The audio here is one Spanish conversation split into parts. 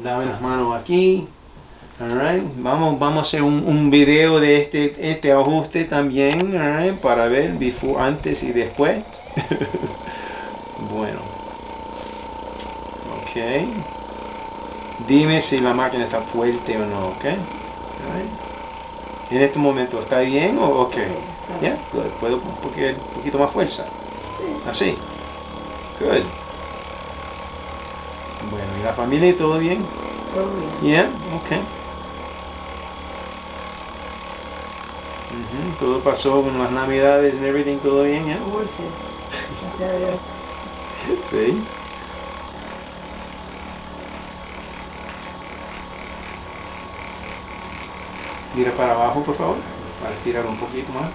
Dame las manos aquí. Alright, vamos a hacer un video de este ajuste también, alright, para ver before, antes y después. Bueno, ok. Dime si la máquina está fuerte o no, ok. Alright. En este momento, ¿está bien o ok? Yeah, good. Puedo un poquito más fuerza. Así. Good. Bueno, ¿y la familia todo bien? Todo bien. Yeah, ok. Todo pasó con las navidades y everything, todo bien, ¿ya? Uy, sí. Gracias a Dios. Sí. Mira para abajo, por favor, para estirar un poquito más.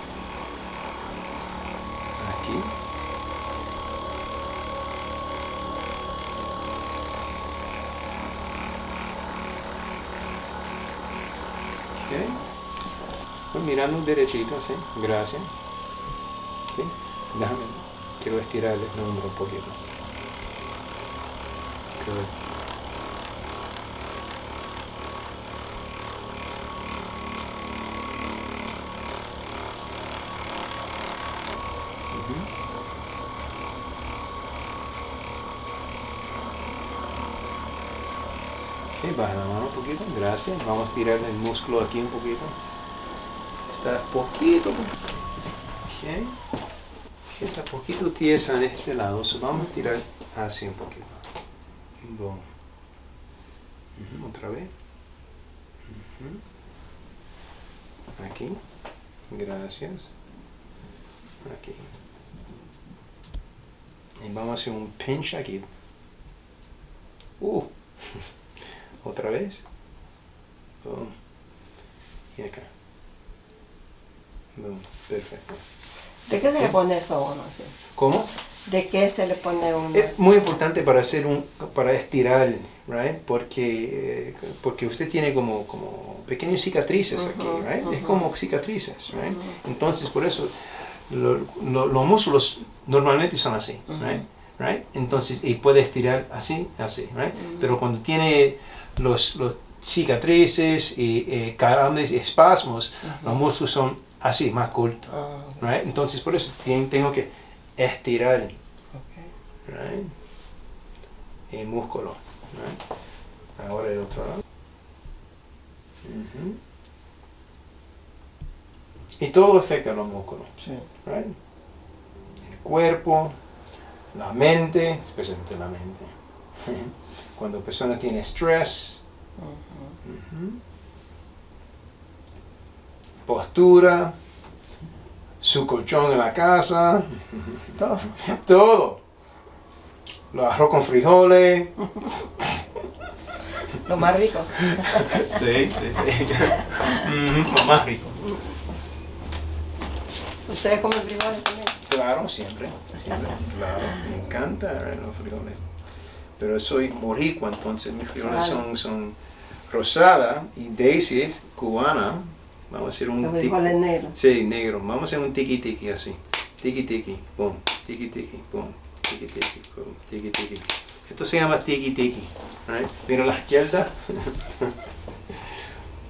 Aquí. Ok. Pues mirando derechito, sí. Gracias. Sí. Déjame. Quiero estirar el hombro un poquito. Good. Ok, baja la mano un poquito, gracias. Vamos a tirar el músculo aquí un poquito. Está poquito. Ok. Está poquito tiesa en este lado, so vamos a tirar así un poquito. Boom. Otra vez. Aquí. Gracias. Aquí. Y vamos a hacer un pinch aquí. Otra vez. Boom. Y acá. Boom. Perfecto. ¿De qué se le pone eso a uno así? ¿Cómo? ¿De qué se le pone a uno? Es muy importante para para estirar, right? Porque usted tiene como pequeñas cicatrices aquí, right? Es como cicatrices, right? Entonces por eso los músculos normalmente son así, right? Entonces y puede estirar así, right? Pero cuando tiene los cicatrices y calambres y espasmos, los músculos son así, más cortos, right? Entonces por eso tengo que estirar, right? El músculo, right? Ahora el otro lado. Y todo afecta a los músculos, Sí. right? El cuerpo, la mente, especialmente la mente. Cuando la persona tiene estrés, postura, su colchón en la casa, todo. Los arroz con frijoles. Lo más rico. Sí. Lo más rico. ¿Ustedes comen frijoles también? Claro, siempre. Claro, me encanta los frijoles. Pero soy boricua, entonces mis frijoles son rosada y Daisy es cubana. Vamos a hacer un Los frijoles negros. Sí, negro. Vamos a hacer un tiki tiki así. Tiki tiki, boom, tiki tiki, boom, tiki tiki, boom, tiki tiki. Esto se llama tiki tiki, right? Mira a la izquierda.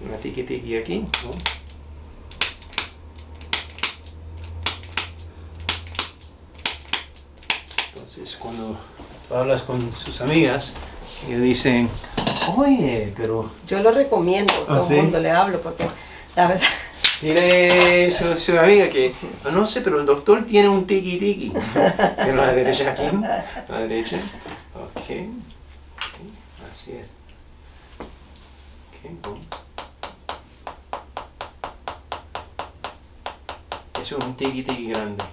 Una tiki tiki aquí, boom. Entonces cuando tú hablas con sus amigas, ellos dicen, oye, pero... Yo lo recomiendo, todo ¿sí? el mundo le hablo porque la verdad... Tiene su amiga que, no sé, pero el doctor tiene un tiki tiki. Pero a la derecha aquí, a la derecha. Ok. Así es. Ok, boom. Eso es un tiki tiki grande.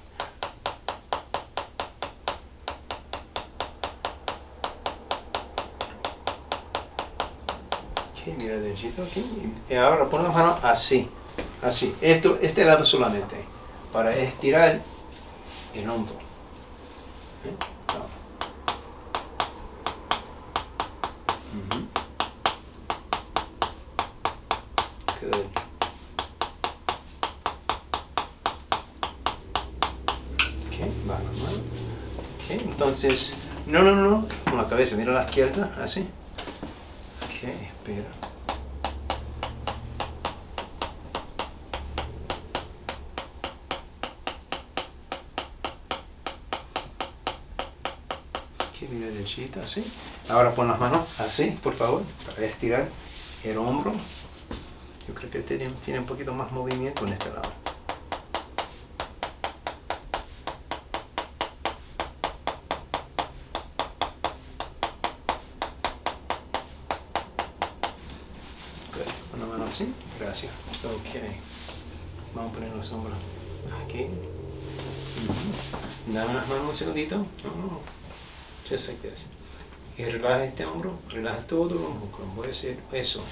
Ok, mira derechito aquí. Y ahora pon la mano así. Así, este lado solamente, para estirar el hombro. Good. Ok, va la mano. Ok, entonces, no, con la cabeza, mira a la izquierda, así. Ok, espera. Ok, mira derechita, así. Ahora pon las manos así, por favor, para estirar el hombro. Yo creo que tiene un poquito más movimiento en este lado. Una mano así, gracias. Ok, vamos a poner los hombros aquí. Dame las manos un segundito. Just like this. Y relaja este hombro, relaja todos los músculos. Voy a hacer eso.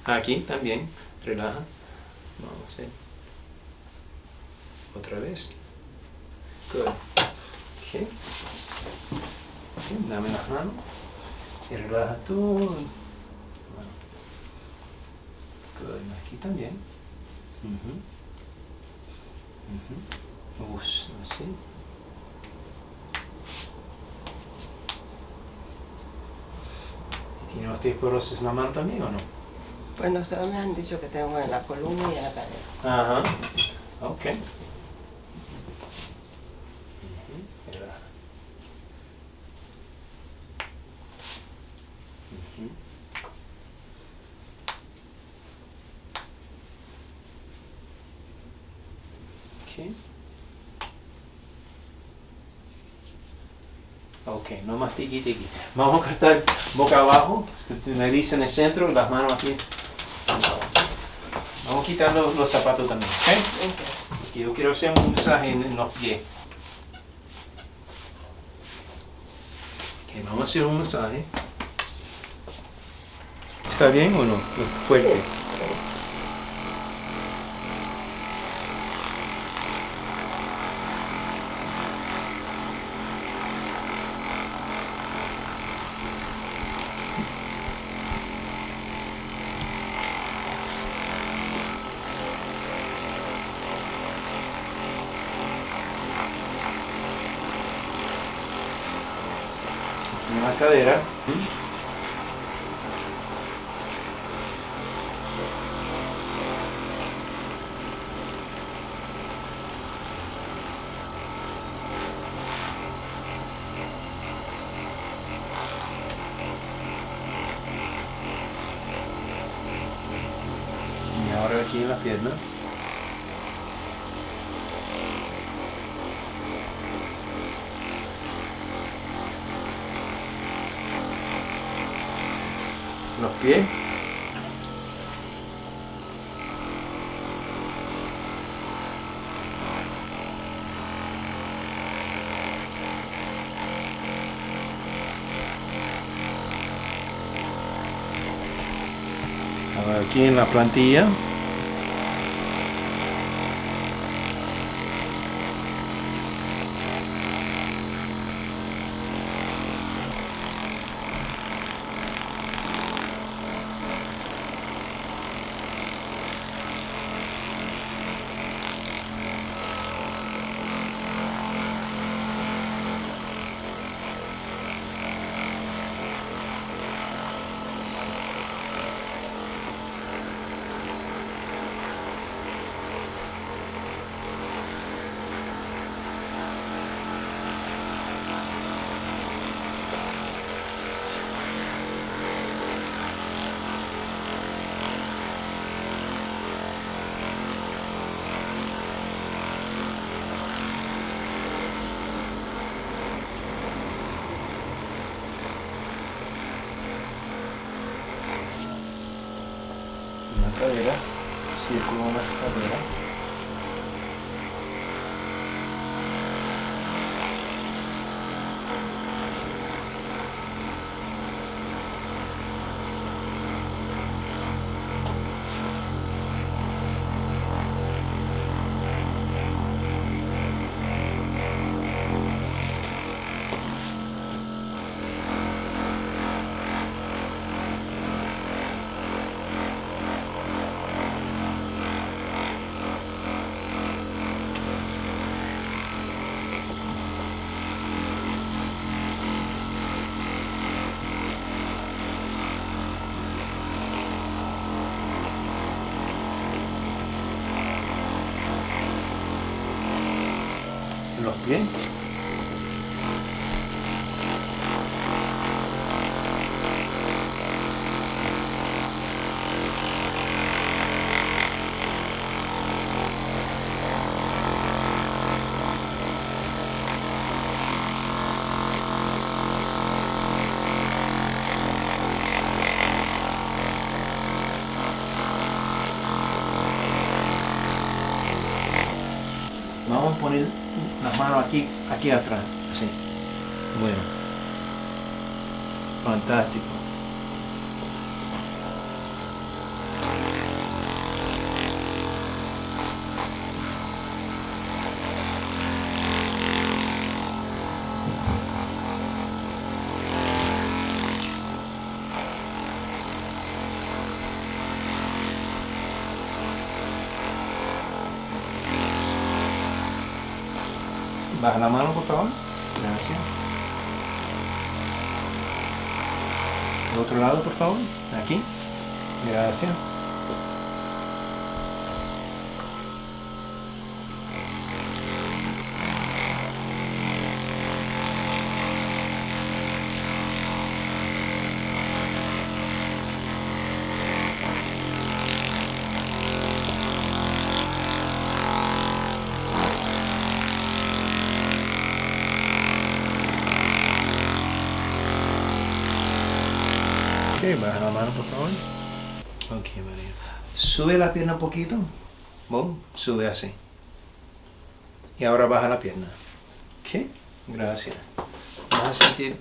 Aquí también, relaja. Vamos a hacer otra vez. Good. Okay. Dame las manos y relaja todo. Aquí también. Así. ¿Tiene osteoporosis en la mano también o no? Bueno, solo me han dicho que tengo en la columna y en la cadera. Ajá. Ok. Relaja. Ok, no más tiqui. Vamos a estar boca abajo, nariz en el centro y las manos aquí. Vamos a quitar los zapatos también, ¿ok? Porque yo quiero hacer un masaje en los pies. Ok, vamos a hacer un masaje. ¿Está bien o no? Fuerte. En la cadera. Y ahora aquí en la pierna. Los pies. Ahora aquí en la plantilla. Una cadera, círculo en la cadera. Bien. Vamos a poner las manos aquí atrás, así. Bueno. Fantástico. Baja la mano, por favor. Gracias. El otro lado, por favor. Aquí. Gracias. Ok, baja la mano, por favor. Ok, María. Sube la pierna un poquito. Boom, sube así. Y ahora baja la pierna. Ok, gracias. Vas a sentir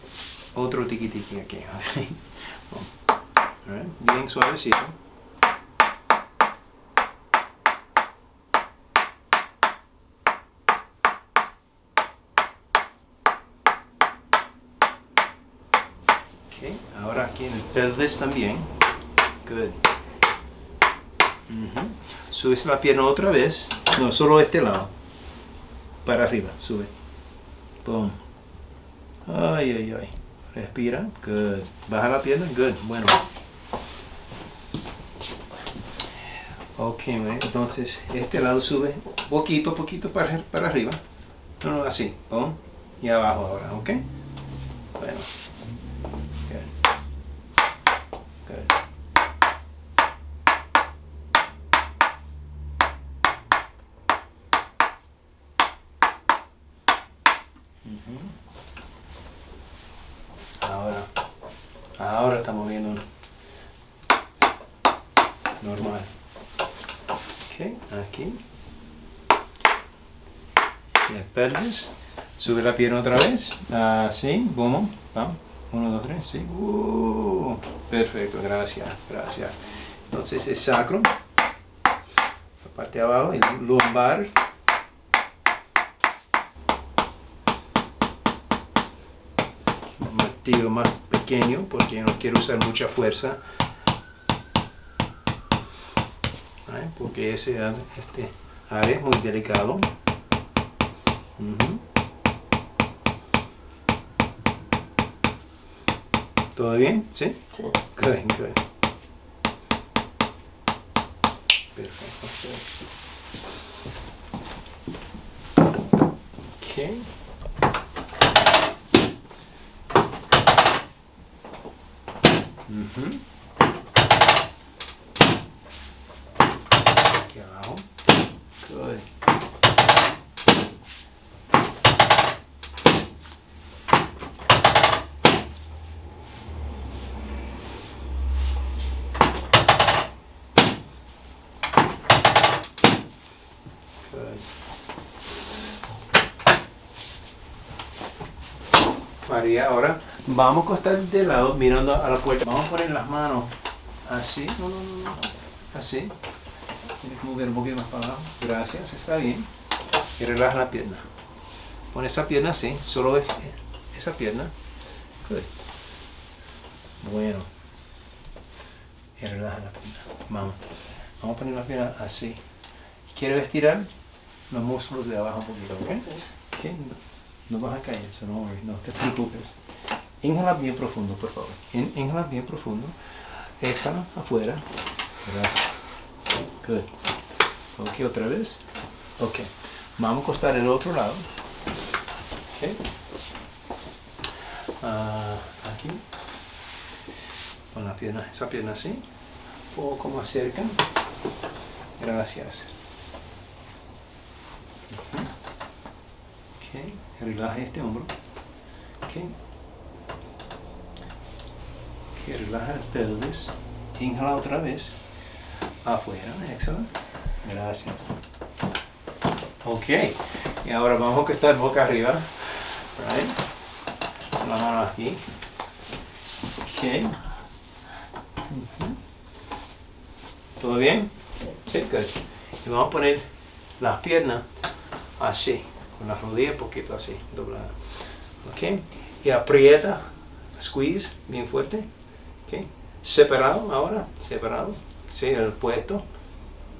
otro tiqui-tiqui aquí. Okay. Right. Bien suavecito. Okay. Ahora aquí en el pelvis también. Good. Subes la pierna otra vez. No, solo este lado. Para arriba, sube. Boom. Ay, ay, ay. Respira. Good. Baja la pierna. Good. Bueno. Ok, entonces este lado sube poquito para arriba. No, no, así. Boom. Y abajo ahora, ¿ok? Bueno. Good. Good. Ahora estamos viendo normal. Ok, aquí. Y el pelvis. Sube la pierna otra vez. Así, boom. Vamos. 1, 2, 3, sí. Perfecto, gracias, gracias. Entonces el sacro, la parte de abajo, el lumbar. Un martillo más pequeño porque no quiero usar mucha fuerza. Porque este área es muy delicado. ¿Todo bien? ¿Sí? Sí. Good, good. Perfecto. Okay. Aquí abajo. Good. María, ahora vamos a acostar de lado mirando a la puerta. Vamos a poner las manos así. No. Así. Tienes que mover un poquito más para abajo. Gracias, está bien. Y relaja la pierna. Pon esa pierna así, solo esa pierna. Good. Bueno. Y relaja la pierna. Vamos a poner la pierna así. ¿Quieres estirar los músculos de abajo un poquito? ¿Ok? Okay. No vas a caer, so no te preocupes. Inhala bien profundo, por favor. Inhala bien profundo. Exhala afuera. Gracias. Good. Ok, otra vez. Ok. Vamos a acostar el otro lado. Ok. Aquí. Con la pierna, esa pierna así. Un poco más cerca. Gracias. Ok. Relaja este hombro. Ok. Ok. Relaja el pelvis. Inhala otra vez. Afuera. Excelente. Gracias. Ok. Y ahora vamos a estar boca arriba. Right. La mano aquí. Ok. ¿Todo bien? Sí, good. Y vamos a poner las piernas así, con las rodillas un poquito así, dobladas. Ok. Y aprieta, squeeze, bien fuerte. Ok. Separado ahora, separado. Sí, en el puesto.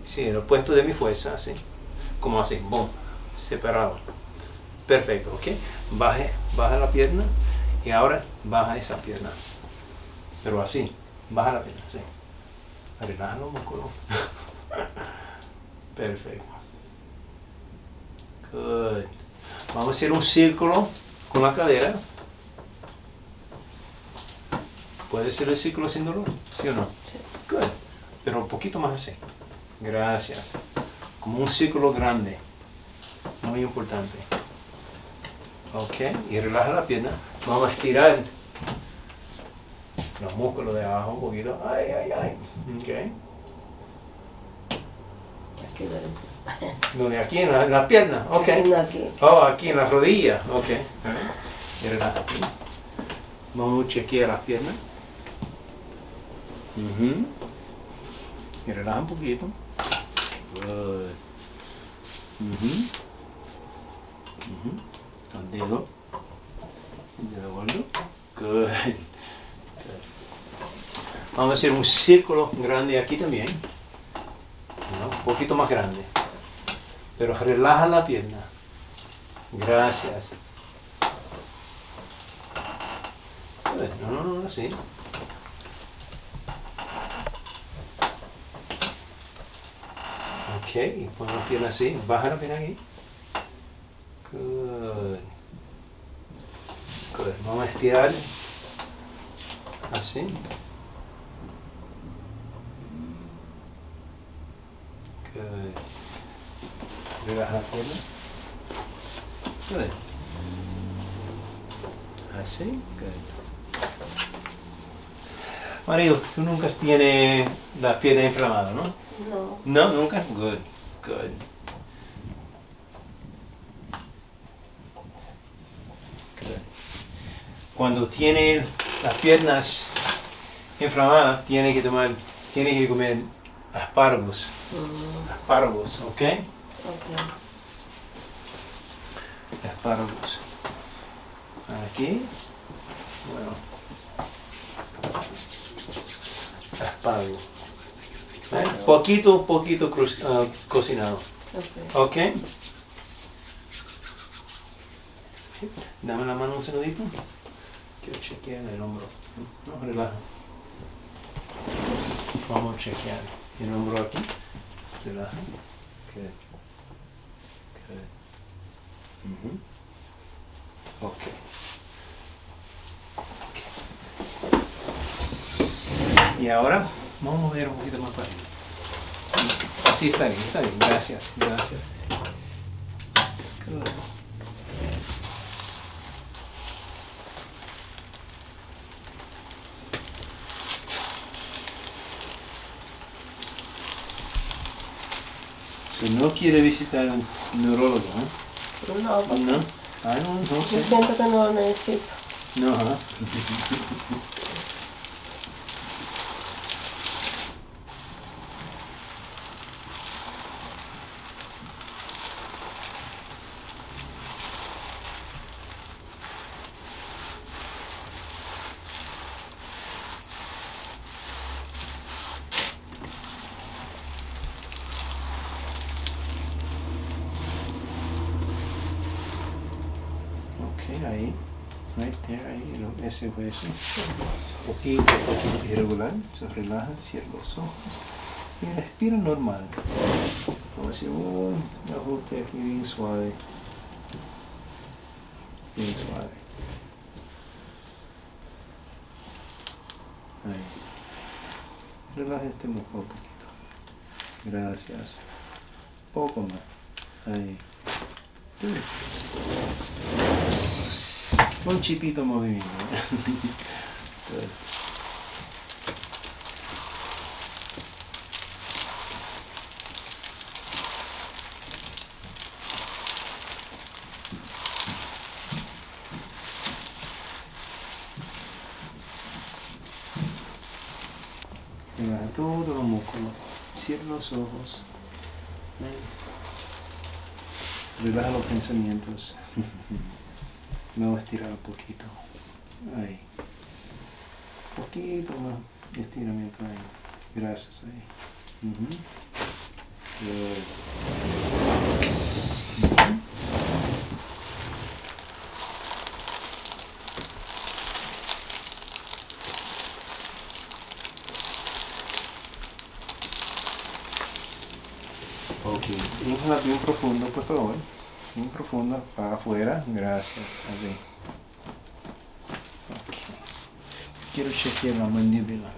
Sí, en el puesto de mi fuerza, así. Como así, boom. Separado. Perfecto, ok. Baja la pierna y ahora baja esa pierna. Pero así, baja la pierna, así. Relaja los músculos. Perfecto. Good. Vamos a hacer un círculo con la cadera. ¿Puede ser el círculo sin dolor? ¿Sí o no? Sí. Good. Pero un poquito más así. Gracias. Como un círculo grande. Muy importante. Ok. Y relaja la pierna. Vamos a estirar los músculos de abajo un poquito. Ay, ay, ay. Ok. Aquí duele. ¿Dónde? Aquí en la pierna. Ok. No, aquí. Oh, aquí en la rodilla. Ok. Y relaja aquí. Vamos a chequear las piernas. Y relaja un poquito. Good. El dedo. El dedo gordo. Good. Good. Vamos a hacer un círculo grande aquí también. ¿No? Un poquito más grande. Pero relaja la pierna. Gracias. No, así. Ok, y pon la pierna así. Baja la pierna aquí. Good. Good. Vamos a estirar. Así. Good. Relaja la pierna. Good. Así. Good. Mario, tú nunca tienes la pierna inflamada, ¿no? No. No, nunca. Good. Good. Good. Cuando tiene las piernas inflamadas, tiene que comer espárragos. Espárragos, ¿ok? Ok. Espárragos. Aquí. Bueno. Espárragos. Poquito cocinado. Ok. ¿Ok? Dame la mano un segundito. Quiero chequear el hombro. No, relaja. Vamos a chequear el hombro aquí. Relaja. Good. Good. Ok. Y ahora vamos a mover un poquito más para arriba. Así está bien, gracias. Good. Si no quiere visitar a un neurólogo, ¿eh? No, porque No. No yo sé. siento que no lo necesito. No, ¿ah? Ok, ahí. Right there, ahí, ese hueso. Poquito irregular. Se relaja, cierra los ojos. Y respira normal. Vamos a hacer un ajuste aquí bien suave. Bien suave. Ahí. Relaja este muslo un poquito. Gracias. Poco más. Ahí. Un chipito movimiento. Relaja todos los músculos. Cierra los ojos. Relaja los pensamientos. Vamos a estirar un poquito. Ahí. Un poquito más de estiramiento ahí. Gracias ahí. Ok, inhala bien profundo, por favor. Bien profundo, para afuera. Gracias. Así. Ok. Quiero chequear la mandíbula.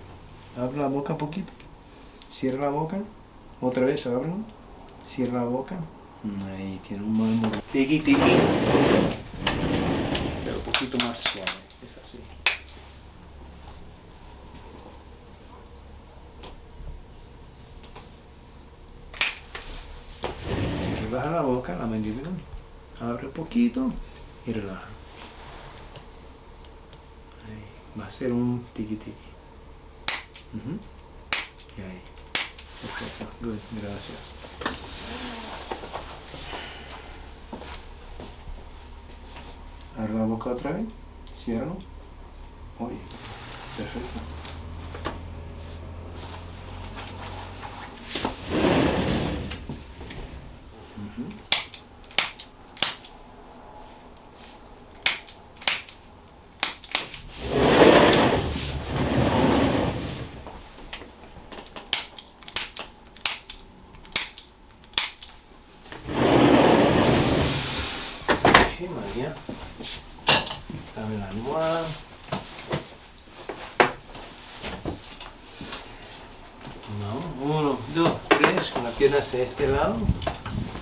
Abre la boca un poquito. Cierra la boca. Otra vez, abre. Cierra la boca. Ahí tiene un mal movimiento. Tiki, tiki. Pero un poquito más suave. Es así. Relaja la boca, la mandíbula. Abre un poquito y relaja. Ahí. Va a ser un tiki tiki. Y ahí. Perfecto. Good. Gracias. Abre la boca otra vez. Cierra. Oye. Perfecto. María, dame la almohada. 1, 2, 3, con la pierna hacia este lado.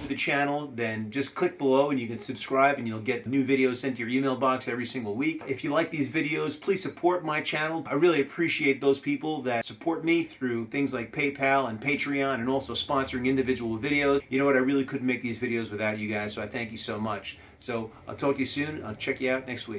The channel, then just click below and you can subscribe and you'll get new videos sent to your email box every single week. If you like these videos, please support my channel. I really appreciate those people that support me through things like PayPal and Patreon and also sponsoring individual videos. You know what, I really couldn't make these videos without you guys, so I thank you so much. So I'll talk to you soon. I'll check you out next week.